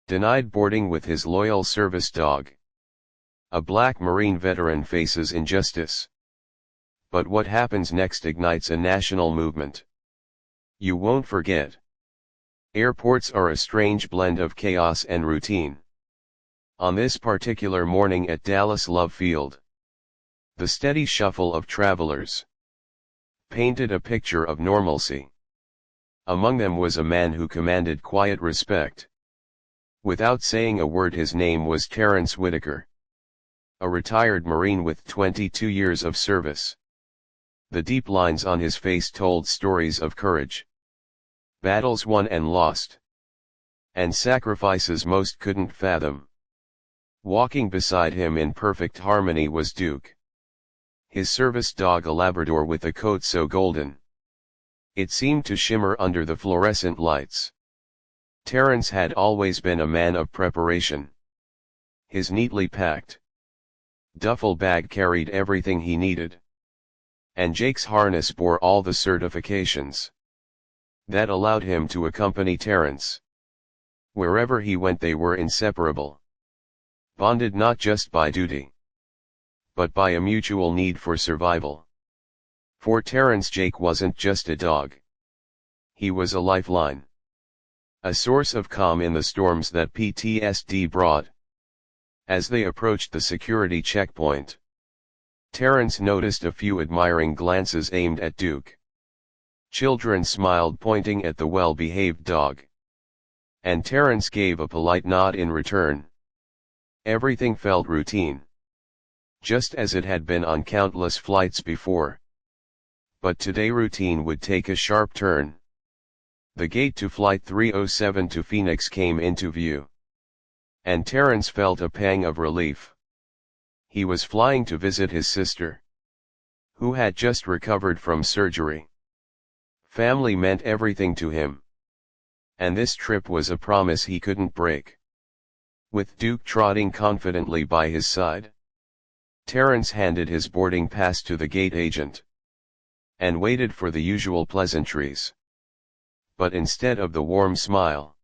Denied boarding with his loyal service dog. A black Marine veteran faces injustice. But what happens next ignites a national movement. You won't forget. Airports are a strange blend of chaos and routine. On this particular morning at Dallas Love Field, the steady shuffle of travelers painted a picture of normalcy. Among them was a man who commanded quiet respect. Without saying a word, his name was Terrence Whitaker, a retired Marine with 22 years of service. The deep lines on his face told stories of courage, battles won and lost, and sacrifices most couldn't fathom. Walking beside him in perfect harmony was Duke, his service dog, a Labrador with a coat so golden it seemed to shimmer under the fluorescent lights. Terrence had always been a man of preparation. His neatly packed duffel bag carried everything he needed, and Jake's harness bore all the certifications that allowed him to accompany Terrence. Wherever he went, they were inseparable, bonded not just by duty, but by a mutual need for survival. For Terrence, Jake wasn't just a dog. He was a lifeline, a source of calm in the storms that PTSD brought. As they approached the security checkpoint, Terrence noticed a few admiring glances aimed at Duke. Children smiled, pointing at the well-behaved dog, and Terrence gave a polite nod in return. Everything felt routine, just as it had been on countless flights before. But today routine would take a sharp turn. The gate to Flight 307 to Phoenix came into view, and Terrence felt a pang of relief. He was flying to visit his sister, who had just recovered from surgery. Family meant everything to him, and this trip was a promise he couldn't break. With Duke trotting confidently by his side, Terrence handed his boarding pass to the gate agent, and waited for the usual pleasantries. But instead of the warm smile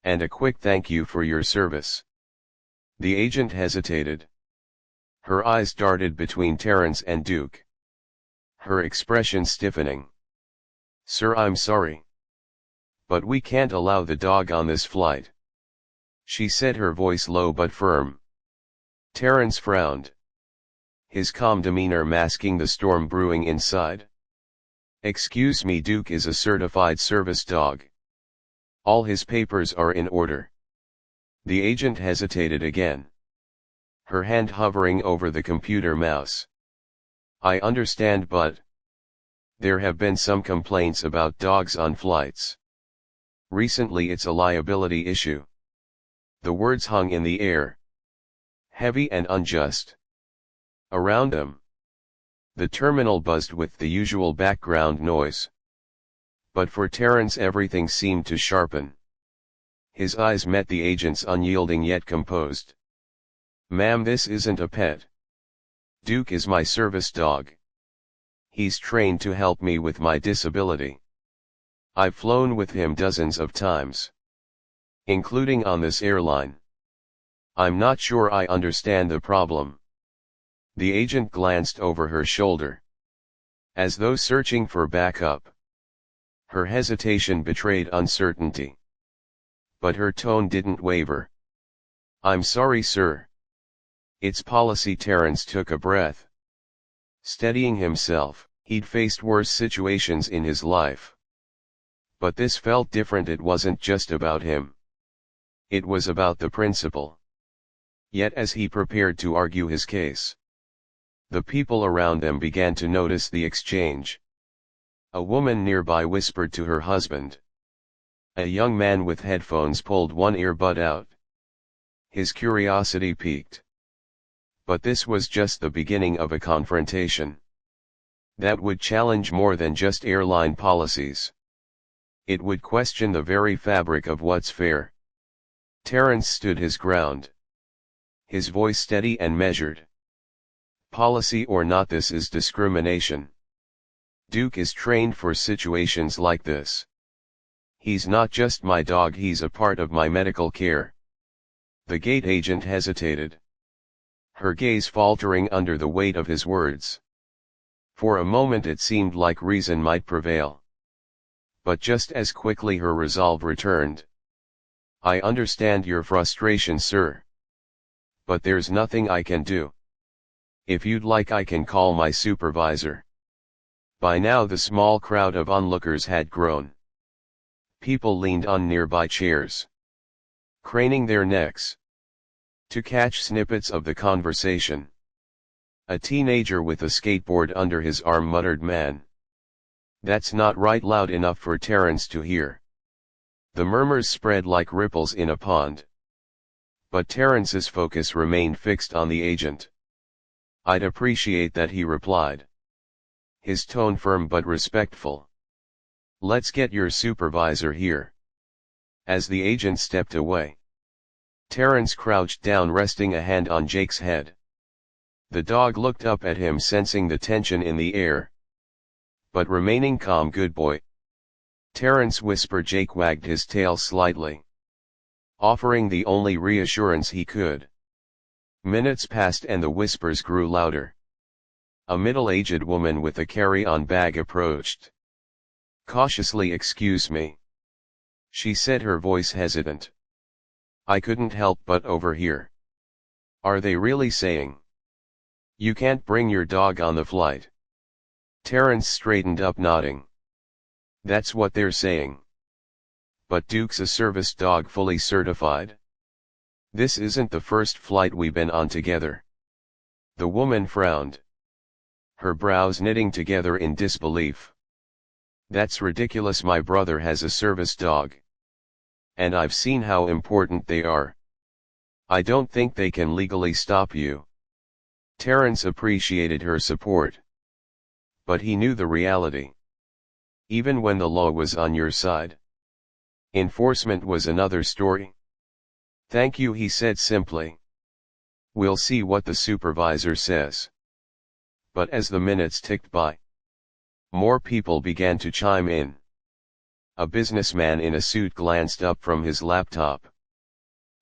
and a quick "thank you for your service," the agent hesitated. Her eyes darted between Terrence and Duke, her expression stiffening. "Sir, I'm sorry, but we can't allow the dog on this flight," she said, her voice low but firm. Terrence frowned, his calm demeanor masking the storm brewing inside. "Excuse me, Duke is a certified service dog. All his papers are in order." The agent hesitated again, her hand hovering over the computer mouse. "I understand, but there have been some complaints about dogs on flights. Recently, it's a liability issue." The words hung in the air, heavy and unjust. Around them, the terminal buzzed with the usual background noise. But for Terrence, everything seemed to sharpen. His eyes met the agent's, unyielding yet composed. "Ma'am, this isn't a pet. Duke is my service dog. He's trained to help me with my disability. I've flown with him dozens of times, including on this airline. I'm not sure I understand the problem." The agent glanced over her shoulder, as though searching for backup. Her hesitation betrayed uncertainty, but her tone didn't waver. "I'm sorry, sir. It's policy." Terrence took a breath, steadying himself. He'd faced worse situations in his life, but this felt different. It wasn't just about him. It was about the principle. Yet as he prepared to argue his case, the people around them began to notice the exchange. A woman nearby whispered to her husband. A young man with headphones pulled one earbud out. His curiosity piqued. But this was just the beginning of a confrontation that would challenge more than just airline policies. It would question the very fabric of what's fair. Terrence stood his ground, his voice steady and measured. "Policy or not, this is discrimination. Duke is trained for situations like this. He's not just my dog, he's a part of my medical care. The gate agent hesitated, her gaze faltering under the weight of his words. For a moment it seemed like reason might prevail. But just as quickly her resolve returned. I understand your frustration, sir. But there's nothing I can do. If you'd like, I can call my supervisor. By now the small crowd of onlookers had grown. People leaned on nearby chairs, craning their necks to catch snippets of the conversation. A teenager with a skateboard under his arm muttered, "Man, that's not right," loud enough for Terence to hear. The murmurs spread like ripples in a pond. But Terence's focus remained fixed on the agent. "I'd appreciate that," he replied, his tone firm but respectful. "Let's get your supervisor here." As the agent stepped away, Terence crouched down, resting a hand on Jake's head. The dog looked up at him, sensing the tension in the air, but remaining calm. "Good boy," Terence whispered. Jake wagged his tail slightly, offering the only reassurance he could. Minutes passed and the whispers grew louder. A middle-aged woman with a carry-on bag approached. Cautiously, "Excuse me," she said, her voice hesitant. "I couldn't help but overhear. Are they really saying you can't bring your dog on the flight?" Terence straightened up, nodding. "That's what they're saying. But Duke's a service dog, fully certified. This isn't the first flight we've been on together." The woman frowned, her brows knitting together in disbelief. "That's ridiculous. My brother has a service dog. And I've seen how important they are. I don't think they can legally stop you." Terence appreciated her support. But he knew the reality. Even when the law was on your side, enforcement was another story. "Thank you," he said simply. "We'll see what the supervisor says." But as the minutes ticked by, more people began to chime in. A businessman in a suit glanced up from his laptop.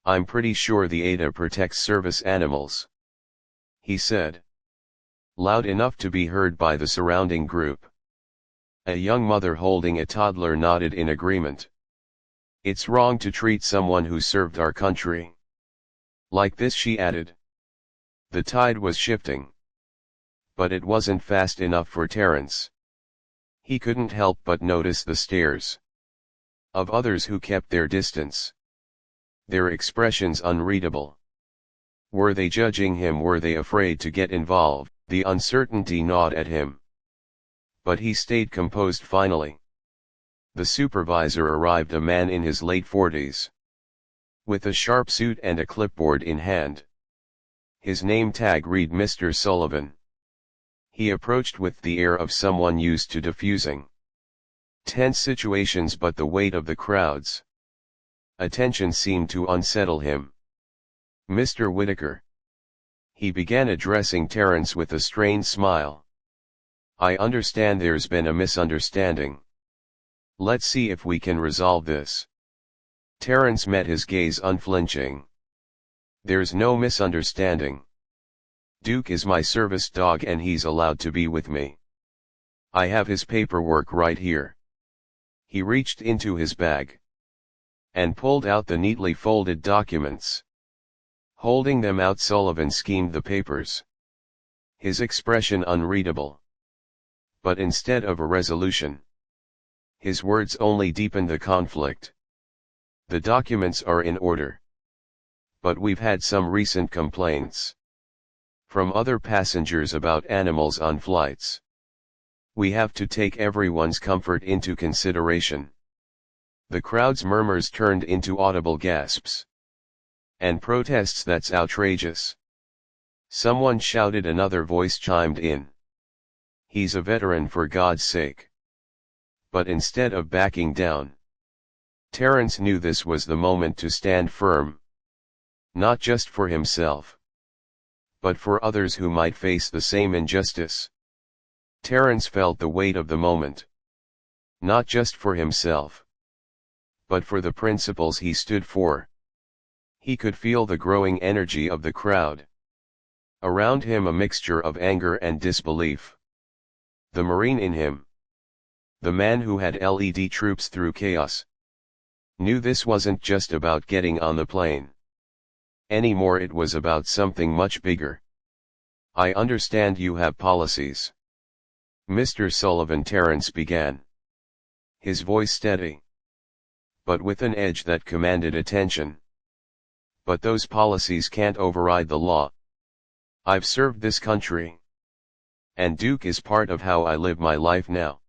"I'm pretty sure the ADA protects service animals," he said, loud enough to be heard by the surrounding group. A young mother holding a toddler nodded in agreement. "It's wrong to treat someone who served our country like this," she added. The tide was shifting. But it wasn't fast enough for Terence. He couldn't help but notice the stares of others who kept their distance, their expressions unreadable. Were they judging him? Were they afraid to get involved? The uncertainty gnawed at him. But he stayed composed. Finally, the supervisor arrived, a man in his late 40s, with a sharp suit and a clipboard in hand. His name tag read Mr. Sullivan. He approached with the air of someone used to diffusing tense situations, but the weight of the crowd's attention seemed to unsettle him. "Mr. Whitaker," he began, addressing Terence with a strained smile. "I understand there's been a misunderstanding. Let's see if we can resolve this." Terence met his gaze unflinching. "There's no misunderstanding. Duke is my service dog and he's allowed to be with me. I have his paperwork right here." He reached into his bag and pulled out the neatly folded documents. Holding them out, Sullivan skimmed the papers, his expression unreadable. But instead of a resolution, his words only deepened the conflict. "The documents are in order. But we've had some recent complaints from other passengers about animals on flights. We have to take everyone's comfort into consideration." The crowd's murmurs turned into audible gasps and protests. "That's outrageous," someone shouted. Another voice chimed in. "He's a veteran, for God's sake." But instead of backing down, Terence knew this was the moment to stand firm. Not just for himself, but for others who might face the same injustice. Terence felt the weight of the moment. Not just for himself, but for the principles he stood for. He could feel the growing energy of the crowd. Around him a mixture of anger and disbelief. The Marine in him, the man who had led troops through chaos, knew this wasn't just about getting on the plane. Anymore, it was about something much bigger. "I understand you have policies, Mr. Sullivan," Terence began, his voice steady, but with an edge that commanded attention. "But those policies can't override the law. I've served this country, and Duke is part of how I live my life now.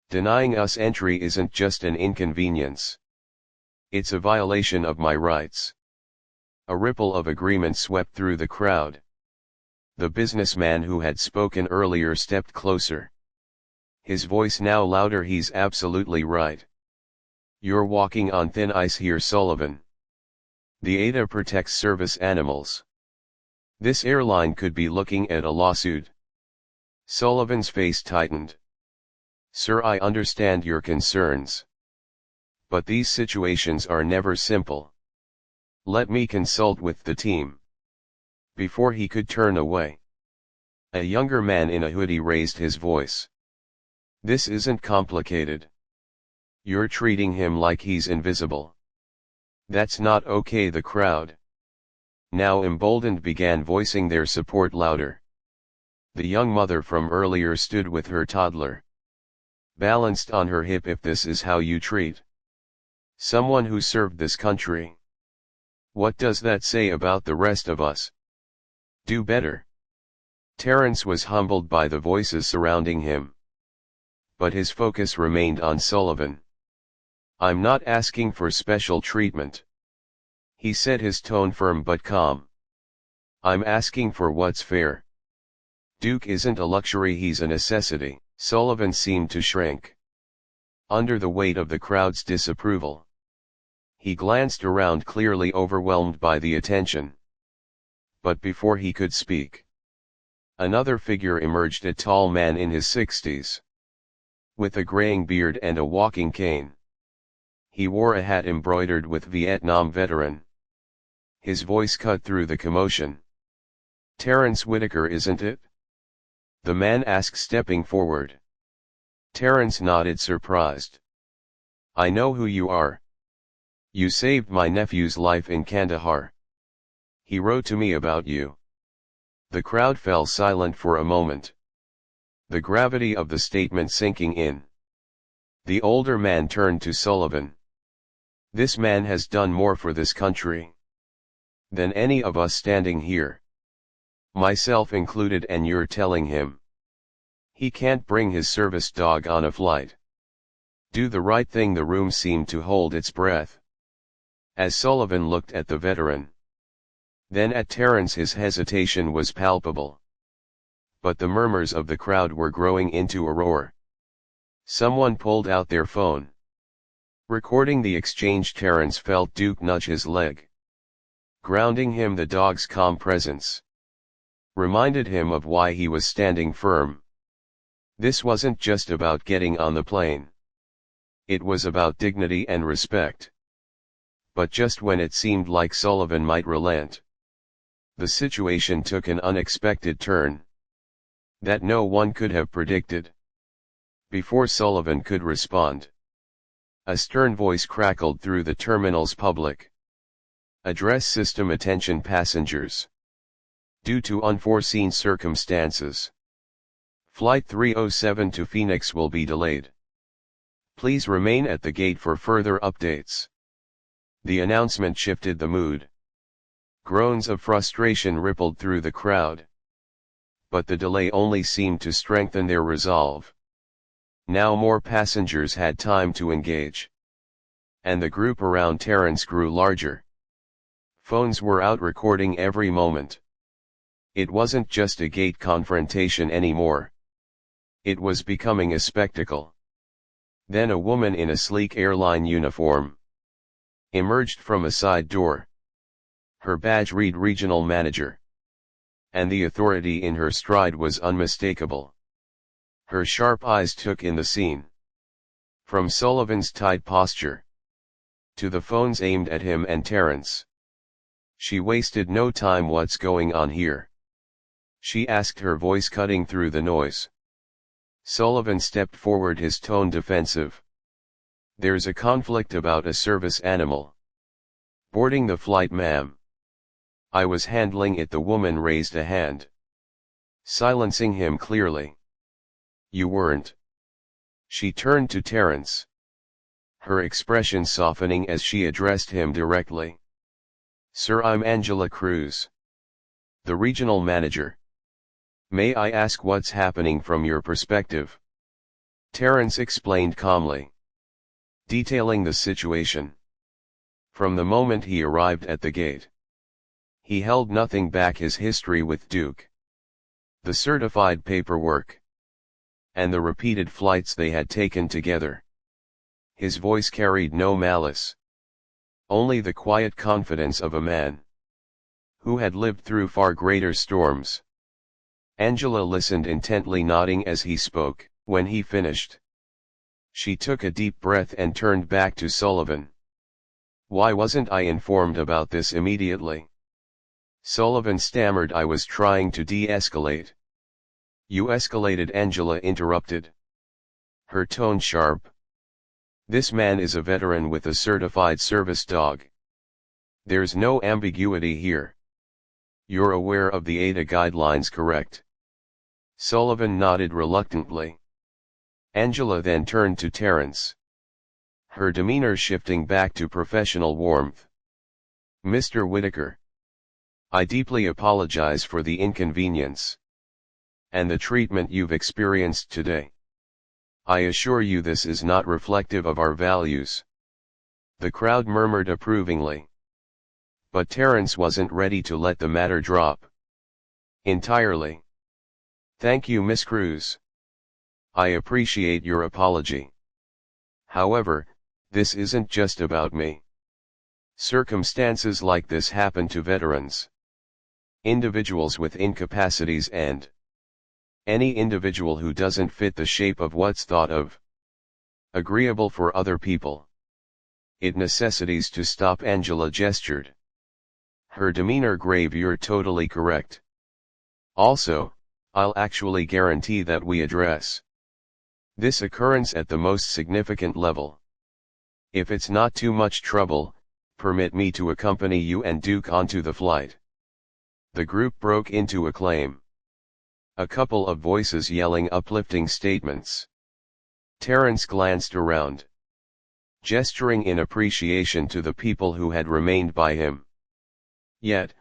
Denying us entry isn't just an inconvenience. It's a violation of my rights." A ripple of agreement swept through the crowd. The businessman who had spoken earlier stepped closer, his voice now louder. "He's absolutely right. You're walking on thin ice here, Sullivan. The ADA protects service animals. This airline could be looking at a lawsuit." Sullivan's face tightened. "Sir, I understand your concerns. But these situations are never simple. Let me consult with the team." Before he could turn away, a younger man in a hoodie raised his voice. "This isn't complicated. You're treating him like he's invisible. That's not okay." The crowd, now emboldened, began voicing their support louder. The young mother from earlier stood with her toddler balanced on her hip. "If this is how you treat someone who served this country, what does that say about the rest of us? Do better." Terence was humbled by the voices surrounding him, but his focus remained on Sullivan. "I'm not asking for special treatment," he said, his tone firm but calm. "I'm asking for what's fair. Duke isn't a luxury, he's a necessity." Sullivan seemed to shrink under the weight of the crowd's disapproval. He glanced around, clearly overwhelmed by the attention. But before he could speak, another figure emerged, a tall man in his 60s, with a graying beard and a walking cane. He wore a hat embroidered with Vietnam veteran. His voice cut through the commotion. "Terence Whitaker, isn't it?" the man asked, stepping forward. Terence nodded, surprised. "I know who you are. You saved my nephew's life in Kandahar. He wrote to me about you." The crowd fell silent for a moment, the gravity of the statement sinking in. The older man turned to Sullivan. "This man has done more for this country than any of us standing here, myself included, and you're telling him he can't bring his service dog on a flight. Do the right thing." The room seemed to hold its breath as Sullivan looked at the veteran. Then at Terence. His hesitation was palpable, but the murmurs of the crowd were growing into a roar. Someone pulled out their phone, recording the exchange. Terence felt Duke nudge his leg, grounding him. The dog's calm presence reminded him of why he was standing firm. This wasn't just about getting on the plane. It was about dignity and respect. But just when it seemed like Sullivan might relent, the situation took an unexpected turn that no one could have predicted. Before Sullivan could respond, a stern voice crackled through the terminal's public address system. "Attention passengers. Due to unforeseen circumstances, Flight 307 to Phoenix will be delayed. Please remain at the gate for further updates." The announcement shifted the mood. Groans of frustration rippled through the crowd. But the delay only seemed to strengthen their resolve. Now more passengers had time to engage, and the group around Terence grew larger. Phones were out, recording every moment. It wasn't just a gate confrontation anymore. It was becoming a spectacle. Then a woman in a sleek airline uniform emerged from a side door. Her badge read Regional Manager, and the authority in her stride was unmistakable. Her sharp eyes took in the scene. From Sullivan's tight posture, to the phones aimed at him and Terence. She wasted no time. What's going on here? She asked, her voice cutting through the noise. Sullivan stepped forward, his tone defensive. There's a conflict about a service animal. Boarding the flight, ma'am. I was handling it. The woman raised a hand, silencing him clearly. You weren't. She turned to Terence, her expression softening as she addressed him directly. Sir, I'm Angela Cruz, the regional manager. May I ask what's happening from your perspective? Terence explained calmly, detailing the situation. From the moment he arrived at the gate, he held nothing back: his history with Duke, the certified paperwork, and the repeated flights they had taken together. His voice carried no malice, only the quiet confidence of a man who had lived through far greater storms. Angela listened intently, nodding as he spoke. When he finished, she took a deep breath and turned back to Sullivan. Why wasn't I informed about this immediately? Sullivan stammered. I was trying to de-escalate. You escalated, Angela interrupted, her tone sharp. This man is a veteran with a certified service dog. There's no ambiguity here. You're aware of the ADA guidelines, correct? Sullivan nodded reluctantly. Angela then turned to Terence, her demeanor shifting back to professional warmth. Mr. Whitaker, I deeply apologize for the inconvenience and the treatment you've experienced today. I assure you this is not reflective of our values. The crowd murmured approvingly. But Terence wasn't ready to let the matter drop entirely. Thank you, Miss Cruz. I appreciate your apology. However, this isn't just about me. Circumstances like this happen to veterans, individuals with incapacities, and any individual who doesn't fit the shape of what's thought of agreeable for other people. It necessitates to stop. Angela gestured, her demeanor grave. You're totally correct. Also, I'll actually guarantee that we address this occurrence at the most significant level. If it's not too much trouble, permit me to accompany you and Duke onto the flight. The group broke into acclaim, a couple of voices yelling uplifting statements. Terence glanced around, gesturing in appreciation to the people who had remained by him. Yet,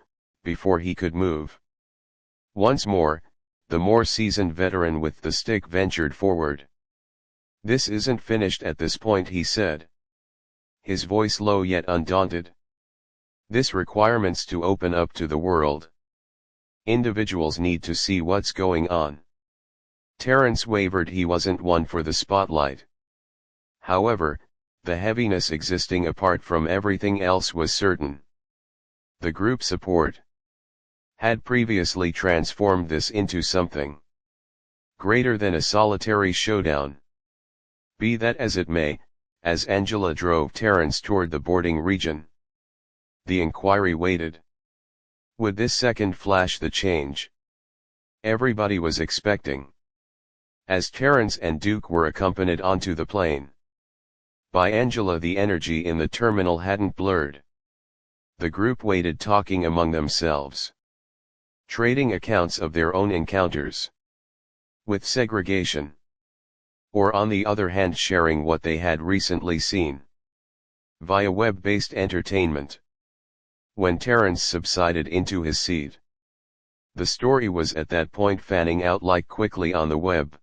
before he could move once more, the more seasoned veteran with the stick ventured forward. This isn't finished at this point, he said, his voice low yet undaunted. This requirements to open up to the world. Individuals need to see what's going on. Terence wavered. He wasn't one for the spotlight. However, the heaviness existing apart from everything else was certain. The group support had previously transformed this into something greater than a solitary showdown. Be that as it may, as Angela drove Terence toward the boarding region, the inquiry waited. Would this second flash the change everybody was expecting? As Terence and Duke were accompanied onto the plane by Angela, the energy in the terminal hadn't blurred. The group waited, talking among themselves, trading accounts of their own encounters with segregation, or on the other hand sharing what they had recently seen via web-based entertainment. When Terence subsided into his seat, the story was at that point fanning out like quickly on the web.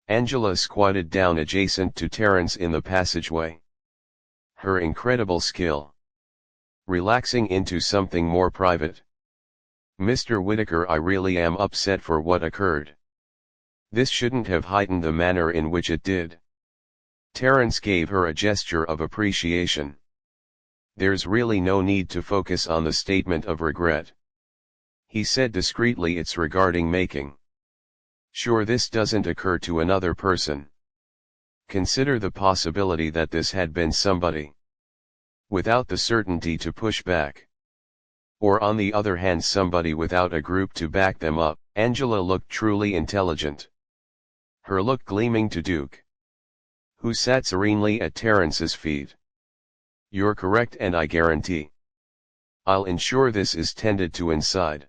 Angela squatted down adjacent to Terence in the passageway, her incredible skill relaxing into something more private. Mr. Whitaker, I really am upset for what occurred. This shouldn't have heightened the manner in which it did. Terence gave her a gesture of appreciation. There's really no need to focus on the statement of regret, he said discreetly. It's regarding making sure this doesn't occur to another person. Consider the possibility that this had been somebody without the certainty to push back. Or on the other hand somebody without a group to back them up. Angela looked truly intelligent. Her look gleaming to Duke, who sat serenely at Terrence's feet. You're correct, and I guarantee I'll ensure this is tended to inside.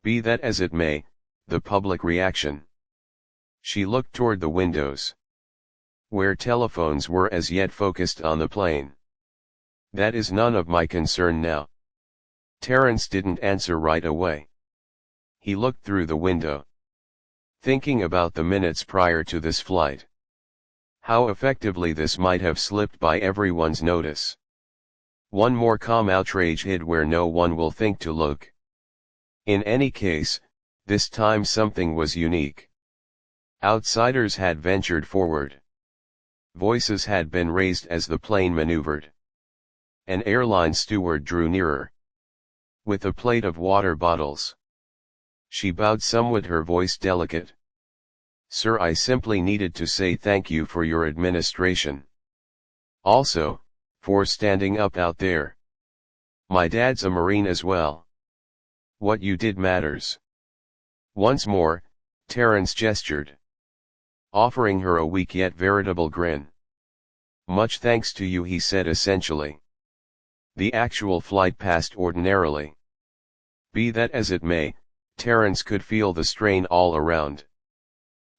Be that as it may, the public reaction. She looked toward the windows, where telephones were as yet focused on the plane. That is none of my concern now. Terrence didn't answer right away. He looked through the window, thinking about the minutes prior to this flight. How effectively this might have slipped by everyone's notice. One more calm outrage hid where no one will think to look. In any case, this time something was unique. Outsiders had ventured forward. Voices had been raised as the plane maneuvered. An airline steward drew nearer, with a plate of water bottles. She bowed somewhat, her voice delicate. Sir, I simply needed to say thank you for your administration. Also, for standing up out there. My dad's a Marine as well. What you did matters. Once more, Terrence gestured, offering her a weak yet veritable grin. Much thanks to you, he said essentially. The actual flight passed ordinarily. Be that as it may, Terrence could feel the strain all around.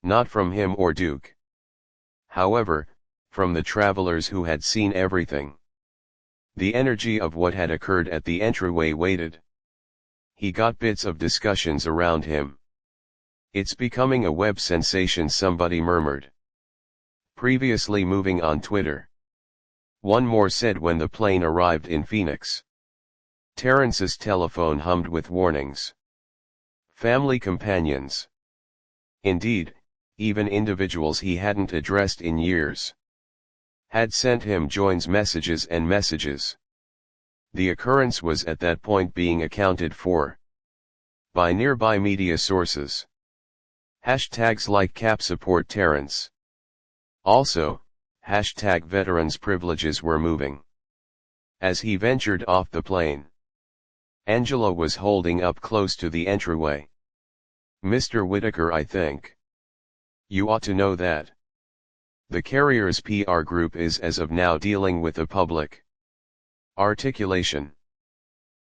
Not from him or Duke. However, from the travelers who had seen everything. The energy of what had occurred at the entryway waited. He got bits of discussions around him. It's becoming a web sensation, somebody murmured. Previously moving on Twitter. One more said when the plane arrived in Phoenix. Terrence's telephone hummed with warnings. Family companions. Indeed, even individuals he hadn't addressed in years had sent him joins messages and messages. The occurrence was at that point being accounted for by nearby media sources. Hashtags like Cap Support Terrence. Also, hashtag Veterans Privileges were moving. As he ventured off the plane, Angela was holding up close to the entryway. Mr. Whitaker, I think you ought to know that the carrier's PR group is as of now dealing with the public articulation.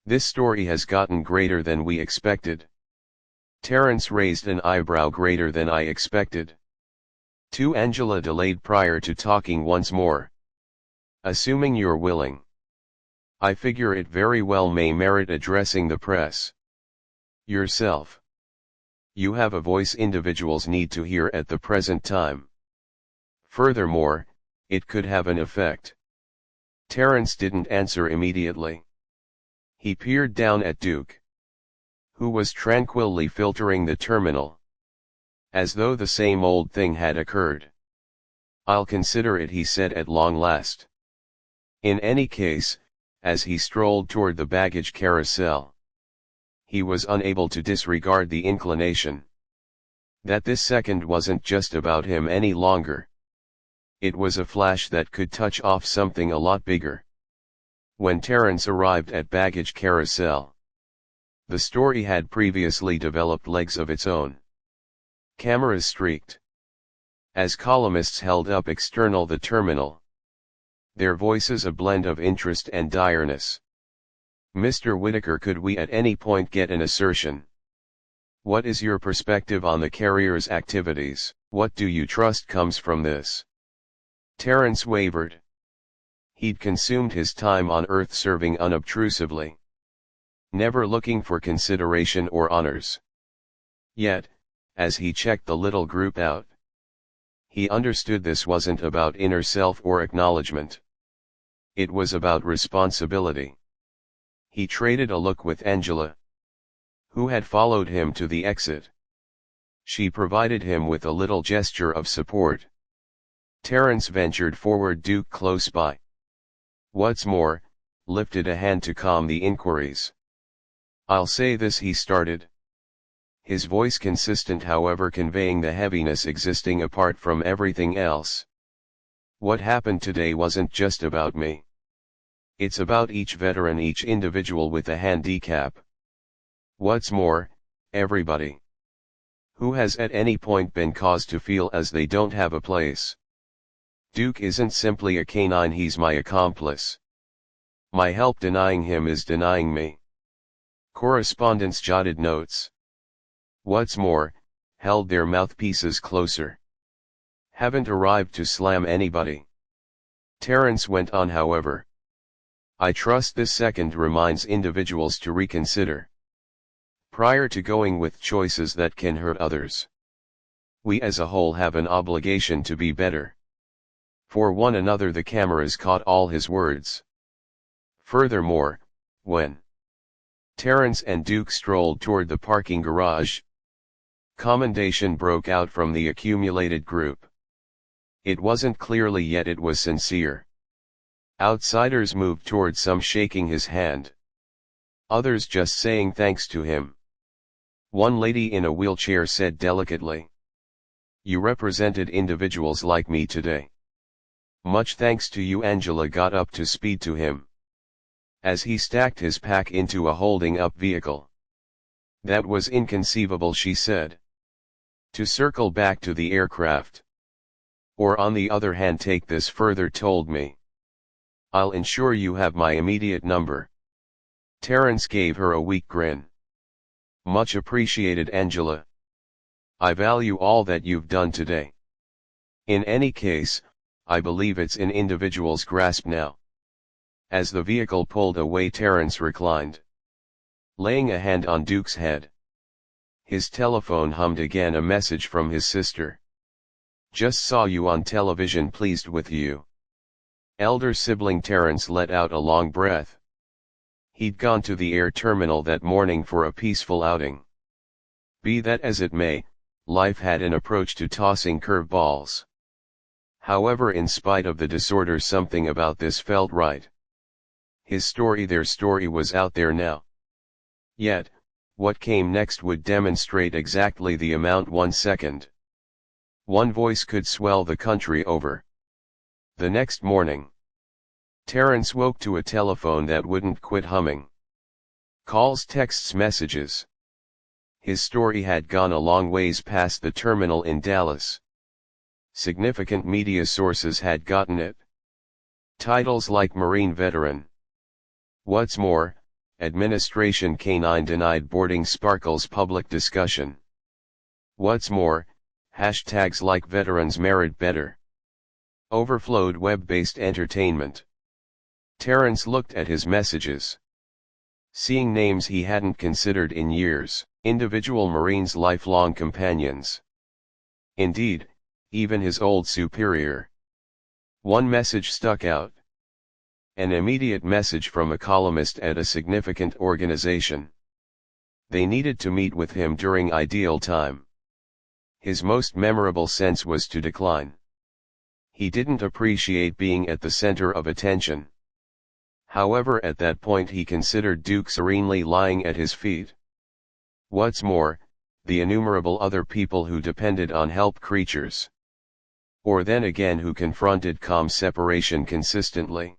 This story has gotten greater than we expected. Terrence raised an eyebrow. Greater than I expected. To Angela delayed prior to talking once more. Assuming you're willing. I figure it very well may merit addressing the press. Yourself. You have a voice individuals need to hear at the present time. Furthermore, it could have an effect. Terrence didn't answer immediately. He peered down at Duke, who was tranquilly filtering the terminal, as though the same old thing had occurred. I'll consider it, he said at long last. In any case, as he strolled toward the baggage carousel, he was unable to disregard the inclination that this second wasn't just about him any longer. It was a flash that could touch off something a lot bigger. When Terrence arrived at baggage carousel, the story had previously developed legs of its own. Cameras streaked as columnists held up external the terminal, their voices a blend of interest and direness. Mr. Whitaker, could we at any point get an assertion? What is your perspective on the carrier's activities? What do you trust comes from this? Terrence wavered. He'd consumed his time on Earth serving unobtrusively, never looking for consideration or honors. Yet, as he checked the little group out, he understood this wasn't about inner self or acknowledgement. It was about responsibility. He traded a look with Angela, who had followed him to the exit. She provided him with a little gesture of support. Terrence ventured forward, Duke close by. What's more, lifted a hand to calm the inquiries. I'll say this, he started, his voice consistent however conveying the heaviness existing apart from everything else. What happened today wasn't just about me. It's about each veteran, each individual with a handicap. What's more, everybody who has at any point been caused to feel as they don't have a place. Duke isn't simply a canine, he's my accomplice. My help denying him is denying me. Correspondents jotted notes. What's more, held their mouthpieces closer. Haven't arrived to slam anybody. Terence went on, however. I trust this second reminds individuals to reconsider. Prior to going with choices that can hurt others. We as a whole have an obligation to be better. For one another. The cameras caught all his words. Furthermore, when Terence and Duke strolled toward the parking garage, commendation broke out from the accumulated group. It wasn't clearly, yet it was sincere. Outsiders moved toward, some shaking his hand. Others just saying thanks to him. One lady in a wheelchair said delicately, "You represented individuals like me today. Much thanks to you." Angela got up to speed to him, as he stacked his pack into a holding-up vehicle. That was inconceivable, she said. To circle back to the aircraft. Or on the other hand take this further, told me. I'll ensure you have my immediate number. Terence gave her a weak grin. Much appreciated, Angela. I value all that you've done today. In any case, I believe it's in individual's grasp now. As the vehicle pulled away, Terence reclined, laying a hand on Duke's head. His telephone hummed again, a message from his sister. Just saw you on television, pleased with you. Elder sibling. Terence let out a long breath. He'd gone to the air terminal that morning for a peaceful outing. Be that as it may, life had an approach to tossing curveballs. However, in spite of the disorder, something about this felt right. His story, their story, was out there now. Yet, what came next would demonstrate exactly the amount. 1 second. One voice could swell the country over. The next morning, Terence woke to a telephone that wouldn't quit humming. Calls, texts, messages. His story had gone a long ways past the terminal in Dallas. Significant media sources had gotten it. Titles like Marine Veteran. What's more, Administration Canine denied boarding sparkles public discussion. What's more, hashtags like Veterans Merit Better overflowed web-based entertainment. Terence looked at his messages, seeing names he hadn't considered in years, individual Marines' lifelong companions. Indeed, even his old superior. One message stuck out. An immediate message from a columnist at a significant organization. They needed to meet with him during ideal time. His most memorable sense was to decline. He didn't appreciate being at the center of attention. However, at that point he considered Duke serenely lying at his feet. What's more, the innumerable other people who depended on help creatures. Or then again who confronted calm separation consistently.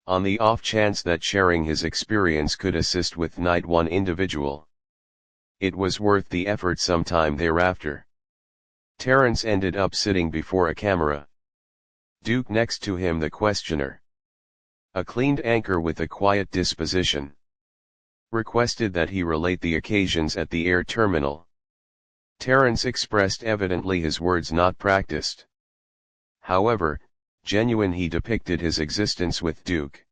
On the off chance that sharing his experience could assist with night one individual. It was worth the effort. Sometime thereafter, Terence ended up sitting before a camera. Duke next to him, the questioner. A cleaned anchor with a quiet disposition. Requested that he relate the occasions at the air terminal. Terence expressed evidently his words not practiced. However, genuine, he depicted his existence with Duke.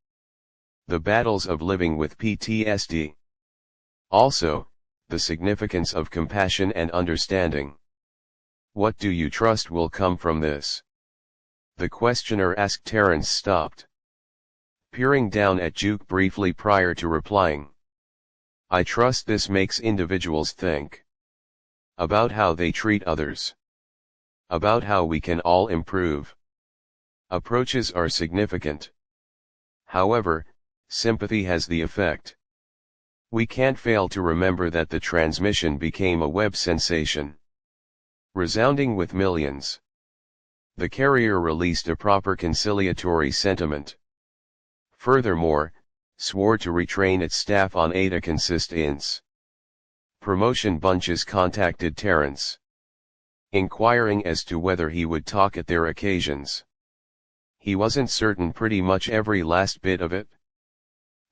The battles of living with PTSD. Also, the significance of compassion and understanding. What do you trust will come from this? The questioner asked. Terence stopped, peering down at Duke briefly prior to replying. I trust this makes individuals think about how they treat others, about how we can all improve. Approaches are significant. However, sympathy has the effect. We can't fail to remember that the transmission became a web sensation, resounding with millions. The carrier released a proper conciliatory sentiment. Furthermore, swore to retrain its staff on Ada consistence. Promotion bunches contacted Terence, inquiring as to whether he would talk at their occasions. He wasn't certain pretty much every last bit of it.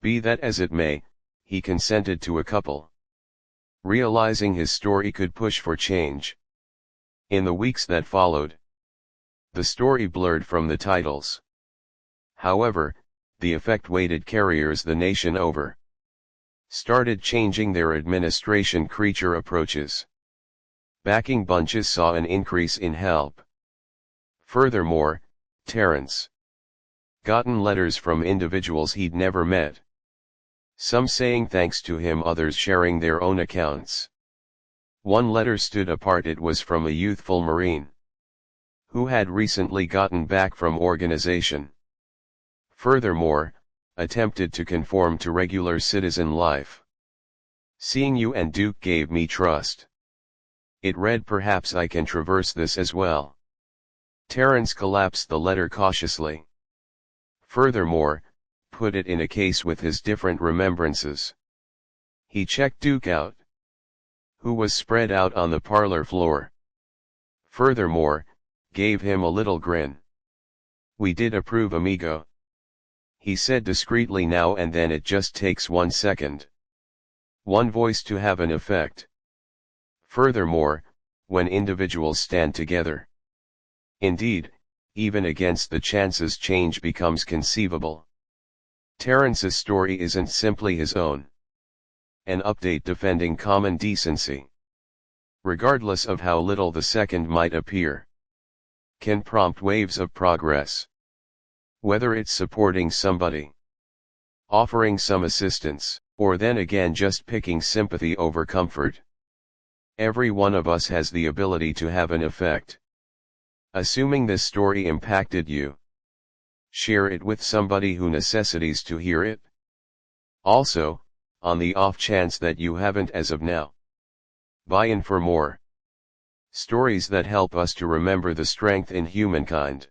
Be that as it may, he consented to a couple, realizing his story could push for change. In the weeks that followed, the story blurred from the titles. However, the effect weighted carriers the nation over started changing their administration creature approaches. Backing bunches saw an increase in help. Furthermore, Terence gotten letters from individuals he'd never met. Some saying thanks to him, others sharing their own accounts. One letter stood apart. It was from a youthful Marine who had recently gotten back from organization. Furthermore, attempted to conform to regular citizen life. Seeing you and Duke gave me trust. It read, perhaps I can traverse this as well. Terence collapsed the letter cautiously. Furthermore, put it in a case with his different remembrances. He checked Duke out, who was spread out on the parlor floor. Furthermore, gave him a little grin. We did approve, amigo, he said discreetly. Now and then it just takes 1 second. One voice to have an effect. Furthermore, when individuals stand together. Indeed, even against the chances, change becomes conceivable. Terence's story isn't simply his own. An update defending common decency, regardless of how little the second might appear, can prompt waves of progress. Whether it's supporting somebody, offering some assistance, or then again just picking sympathy over comfort. Every one of us has the ability to have an effect. Assuming this story impacted you, share it with somebody who necessitates to hear it. Also, on the off chance that you haven't as of now, buy in for more stories that help us to remember the strength in humankind.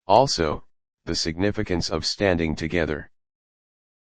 Also, the significance of standing together.